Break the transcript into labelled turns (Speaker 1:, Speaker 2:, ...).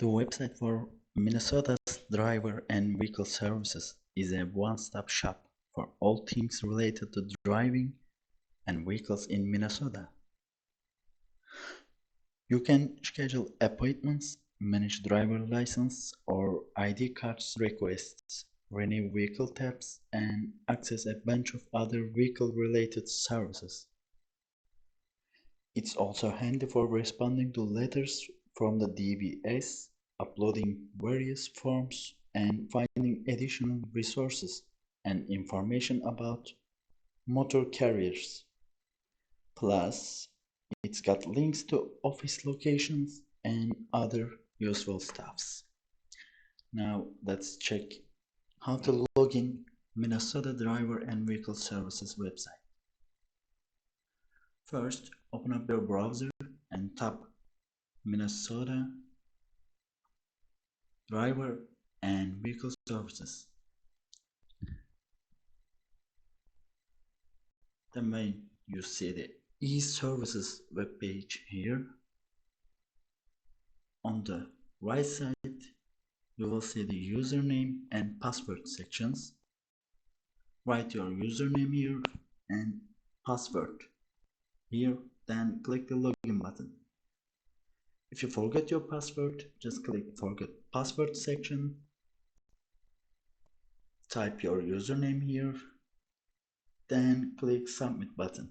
Speaker 1: The website for Minnesota's driver and vehicle services is a one-stop shop for all things related to driving and vehicles in Minnesota. You can schedule appointments, manage driver license or ID cards requests, renew vehicle tabs, and access a bunch of other vehicle-related services. It's also handy for responding to letters from the DVS, uploading various forms, and finding additional resources and information about motor carriers. Plus, it's got links to office locations and other useful stuffs. Now let's check how to log in Minnesota Driver and Vehicle Services website. First, open up your browser and tap Minnesota Driver and Vehicle Services. Then when you see the e-services web page here, on the right side you will see the username and password sections. Write your username here and password here, then click the login button. If you forget your password, just click forget password section, type your username here, then click submit button.